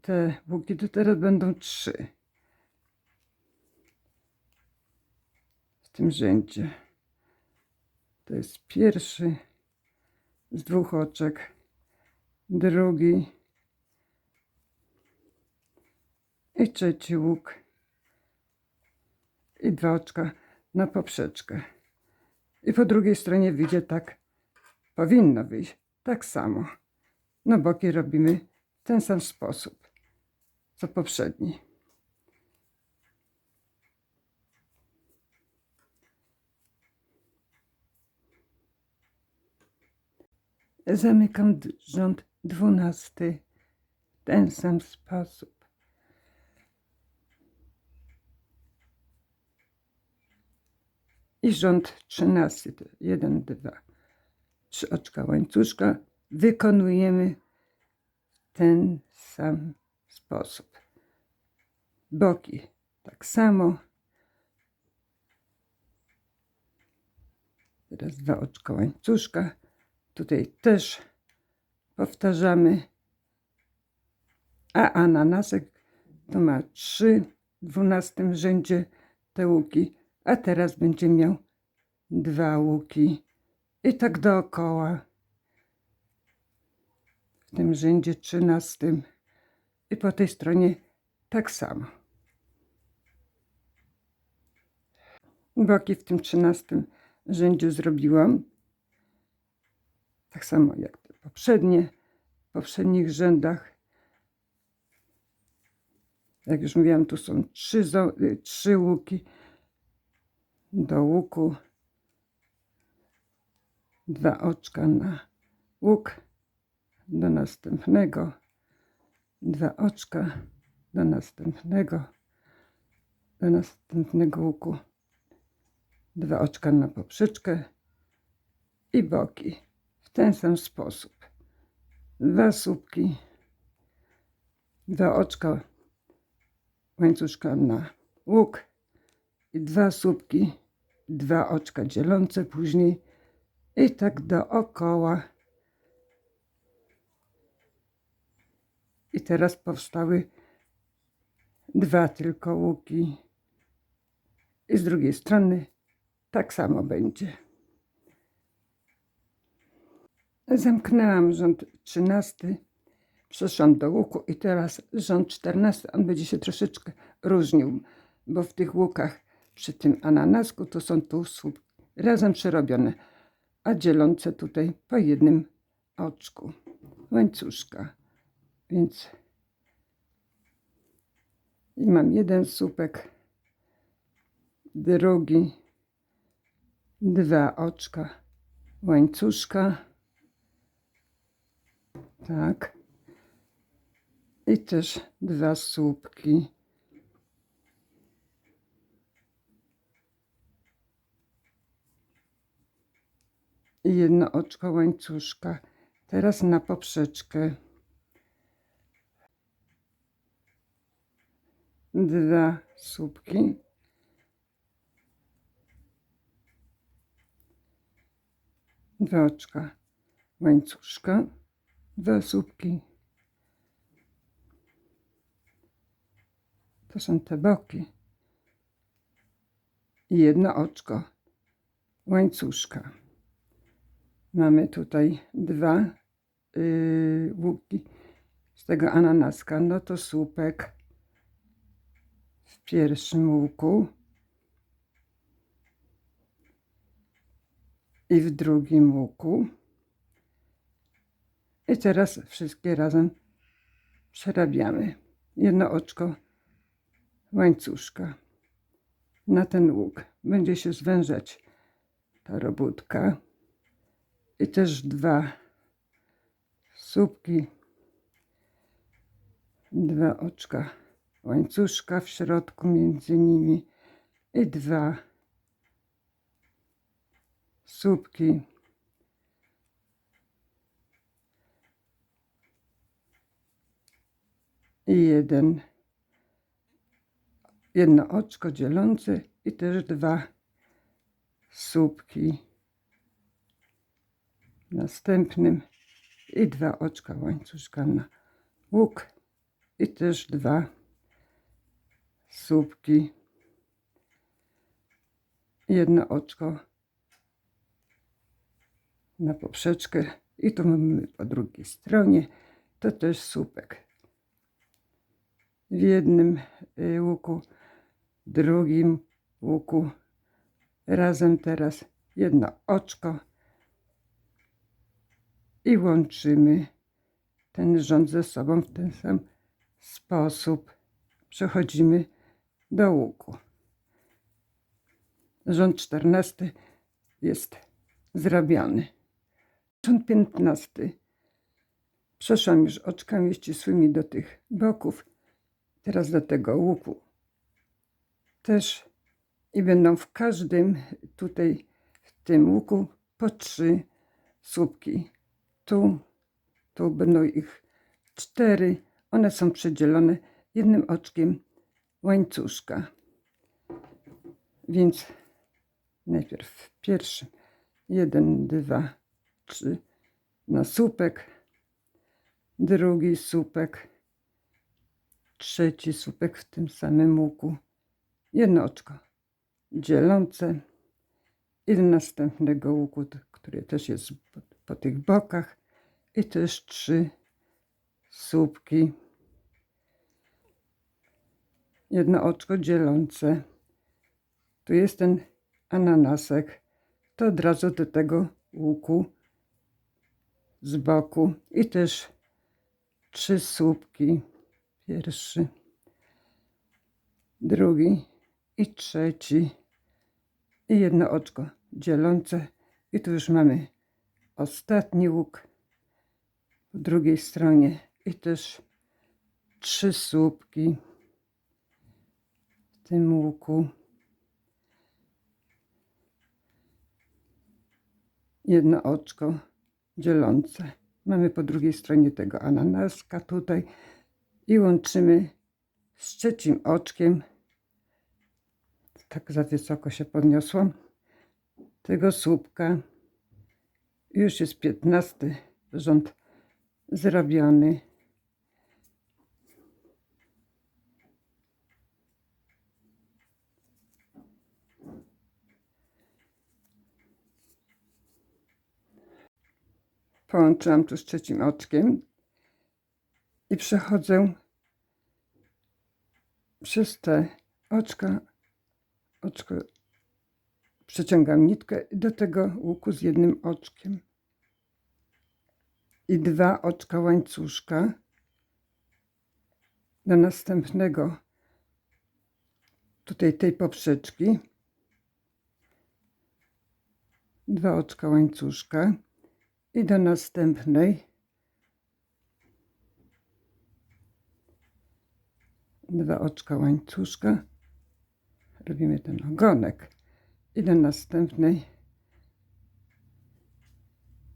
te łuki, to teraz będą 3 w tym rzędzie. To jest pierwszy z 2 oczek, drugi i trzeci łuk i 2 oczka na poprzeczkę. I po drugiej stronie wyjdzie tak, powinno wyjść tak samo. Na boki robimy w ten sam sposób, co poprzedni. Zamykam rząd 12 w ten sam sposób. I rząd 13, 1, 2, 3 oczka łańcuszka wykonujemy w ten sam sposób. Boki tak samo. Teraz 2 oczka łańcuszka. Tutaj też powtarzamy. A ananasek to ma 3 w 12 rzędzie te łuki. A teraz będzie miał 2 łuki. I tak dookoła. W tym rzędzie 13. I po tej stronie tak samo. Boki w tym 13 rzędzie zrobiłam. Tak samo jak te poprzednie. W poprzednich rzędach. Jak już mówiłam, tu są 3 łuki. Do łuku 2 oczka na łuk, do następnego 2 oczka, do następnego łuku 2 oczka na poprzeczkę i boki w ten sam sposób. 2 słupki, 2 oczka łańcuszka na łuk i 2 słupki, 2 oczka dzielące później i tak dookoła. I teraz powstały 2 tylko łuki I z drugiej strony tak samo będzie. Zamknęłam rząd 13, przeszłam do łuku i teraz rząd 14, on będzie się troszeczkę różnił, bo w tych łukach przy tym ananasku to są tu słupki razem przerobione, a dzielące tutaj po jednym oczku łańcuszka. Więc i mam jeden słupek, drugi, 2 oczka łańcuszka, tak, i też 2 słupki. I 1 oczko łańcuszka. Teraz na poprzeczkę 2 słupki, dwa oczka łańcuszka, 2 słupki. To są te boki. I 1 oczko łańcuszka. Mamy tutaj 2 łuki z tego ananaska. No to słupek w pierwszym łuku i w drugim łuku. I teraz wszystkie razem przerabiamy. 1 oczko łańcuszka na ten łuk. Będzie się zwężać ta robótka. I też 2 słupki, 2 oczka łańcuszka w środku między nimi i 2 słupki i jedno oczko dzielące i też 2 słupki w następnym i 2 oczka łańcuszka na łuk i też 2 słupki, 1 oczko na poprzeczkę i tu mamy po drugiej stronie to też słupek w jednym łuku, w drugim łuku razem teraz 1 oczko i łączymy ten rząd ze sobą w ten sam sposób. Przechodzimy do łuku. Rząd 14 jest zrobiony. Rząd 15. Przeszłam już oczkami ścisłymi do tych boków. Teraz do tego łuku też i będą w każdym tutaj w tym łuku po 3 słupki. Tu będą ich 4. One są przedzielone 1 oczkiem łańcuszka. Więc najpierw w pierwszym 1, 2, 3 na słupek, drugi słupek, trzeci słupek w tym samym łuku, 1 oczko dzielące i do następnego łuku, który też jest po tych bokach i też 3 słupki, 1 oczko dzielące. Tu jest ten ananasek, to od razu do tego łuku z boku i też 3 słupki, pierwszy, drugi i trzeci i 1 oczko dzielące i tu już mamy ostatni łuk po drugiej stronie i też 3 słupki w tym łuku, 1 oczko dzielące. Mamy po drugiej stronie tego ananaska tutaj i łączymy z trzecim oczkiem, tak za wysoko się podniosłam, tego słupka. Już jest 15 rząd zrobiony. Połączyłam tu z trzecim oczkiem i przechodzę przez te oczko przeciągam nitkę do tego łuku z jednym oczkiem i 2 oczka łańcuszka do następnego tutaj tej poprzeczki, 2 oczka łańcuszka i do następnej 2 oczka łańcuszka, robimy ten ogonek i do następnej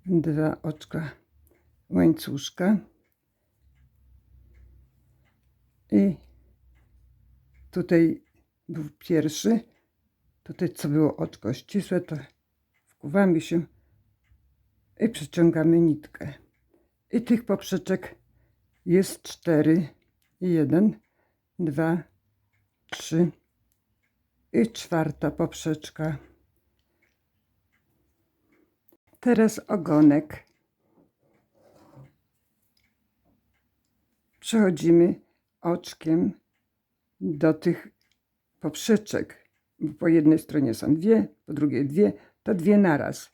2 oczka łańcuszka i tutaj był pierwszy, tutaj co było oczko ścisłe, to wkuwamy się i przeciągamy nitkę i tych poprzeczek jest 4, 1, 2, 3 i 4 poprzeczka. Teraz ogonek. Przechodzimy oczkiem do tych poprzeczek, bo po jednej stronie są 2, po drugiej 2, to 2 naraz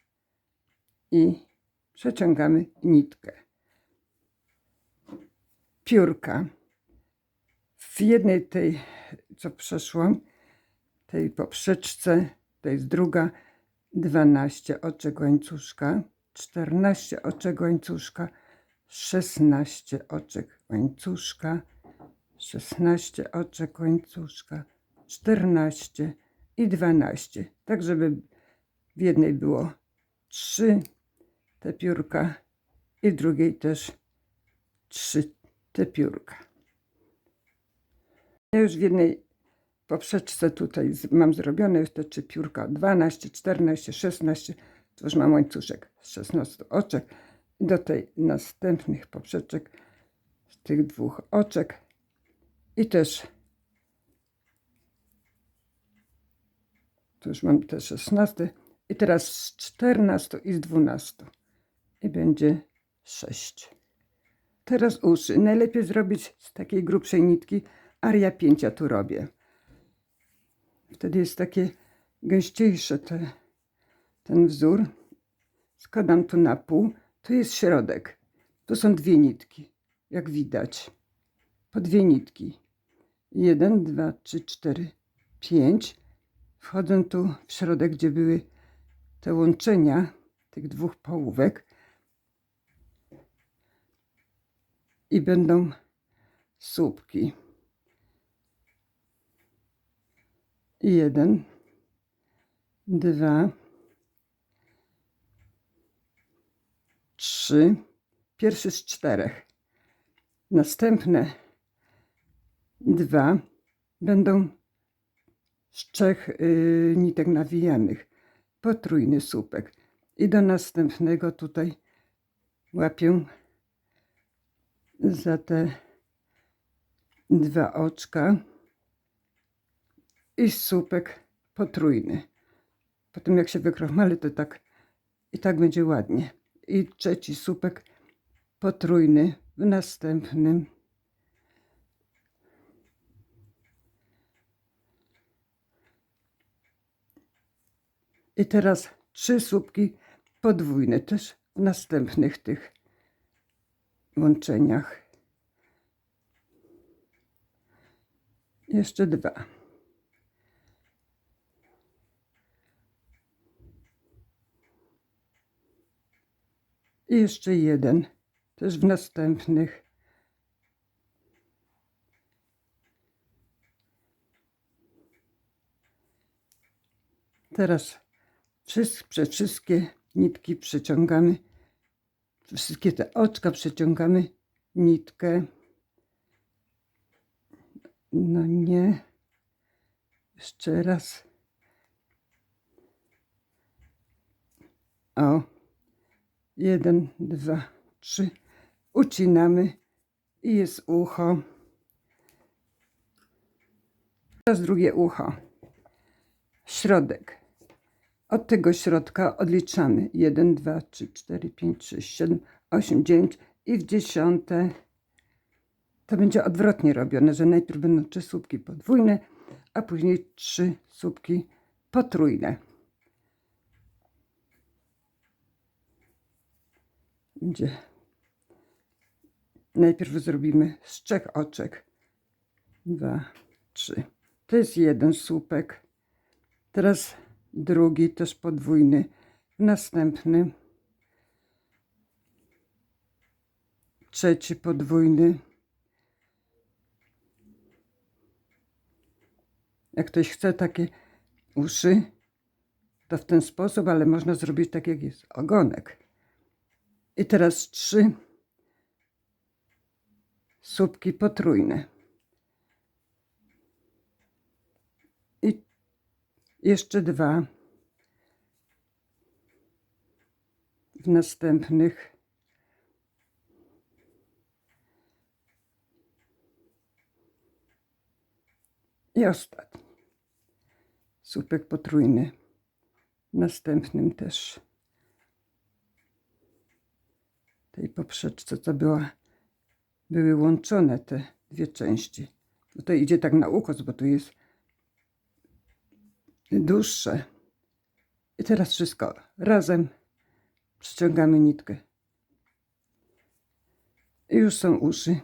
i przeciągamy nitkę. Piórka. W jednej tej, co przeszłam, tej poprzeczce, to jest druga, 12 oczek łańcuszka, 14 oczek łańcuszka, 16 oczek łańcuszka, 16 oczek łańcuszka, 14 i 12. Tak, żeby w jednej było 3 te piórka i w drugiej też 3 te piórka. Ja już w jednej poprzeczce tutaj mam zrobione już te 3 piórka, 12, 14, 16, to już mam łańcuszek z 16 oczek. I do tej następnych poprzeczek z tych 2 oczek i też tu już mam te 16 i teraz z 14 i z 12 i będzie 6. Teraz uszy. Najlepiej zrobić z takiej grubszej nitki, aria 5 ja tu robię. Wtedy jest takie gęściejsze ten wzór. Składam tu na pół. Tu jest środek. Tu są 2 nitki, jak widać. Po 2 nitki. 1, 2, 3, 4, 5. Wchodzę tu w środek, gdzie były te łączenia tych 2 połówek. I będą słupki. 1, 2, 3. Pierwszy z 4. Następne 2 będą z 3 nitek nawijanych. Potrójny słupek. I do następnego tutaj łapię za te 2 oczka i słupek potrójny. Potem jak się wykrochmali, to tak i tak będzie ładnie. I trzeci słupek potrójny w następnym. I teraz 3 słupki podwójne też w następnych tych łączeniach. Jeszcze 2. I jeszcze 1, też w następnych. Teraz przez wszystkie nitki przeciągamy, wszystkie te oczka przeciągamy nitkę. No nie. Jeszcze raz. O. 1, 2, 3. Ucinamy i jest ucho. Teraz drugie ucho. Środek. Od tego środka odliczamy 1, 2, 3, 4, 5, 6, 7, 8, 9 i w 10 to będzie odwrotnie robione, że najpierw będą 3 słupki podwójne, a później 3 słupki potrójne. Będzie. Najpierw zrobimy z 3 oczek. 2, 3. To jest jeden słupek. Teraz drugi, też podwójny. Następny. Trzeci podwójny. Jak ktoś chce takie uszy, to w ten sposób, ale można zrobić tak, jak jest ogonek. I teraz 3 słupki potrójne. I jeszcze 2 w następnych. I ostatni słupek potrójny. W następnym też. Tej poprzeczce, co były łączone te dwie części. Bo to idzie tak na ukos, bo tu jest dłuższe. I teraz wszystko razem przyciągamy nitkę. I już są uszy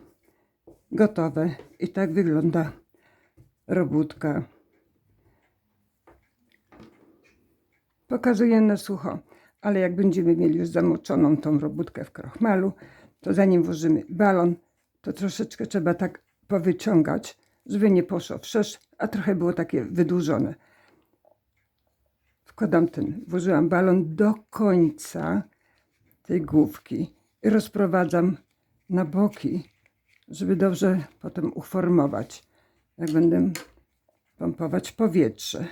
gotowe. I tak wygląda robótka. Pokazuję na sucho, ale jak będziemy mieli już zamoczoną tą robótkę w krochmalu, to zanim włożymy balon, to troszeczkę trzeba tak powyciągać, żeby nie poszło wszerz, a trochę było takie wydłużone. Włożyłam balon do końca tej główki i rozprowadzam na boki, żeby dobrze potem uformować, jak będę pompować powietrze.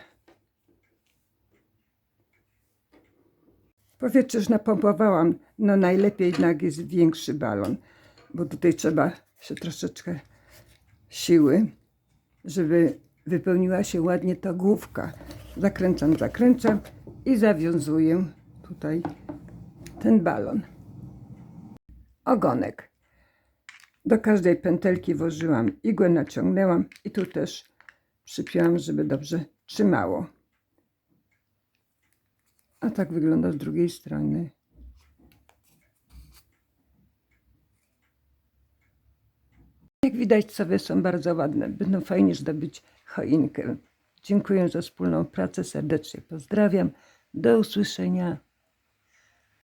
Powietrze już napompowałam, no najlepiej jednak jest większy balon, bo tutaj trzeba się troszeczkę siły, żeby wypełniła się ładnie ta główka. Zakręcam i zawiązuję tutaj ten balon. Ogonek. Do każdej pętelki włożyłam igłę, naciągnęłam i tu też przypięłam, żeby dobrze trzymało. A tak wygląda z drugiej strony. Jak widać, sowy są bardzo ładne. Będą fajnie zdobyć choinkę. Dziękuję za wspólną pracę. Serdecznie pozdrawiam. Do usłyszenia.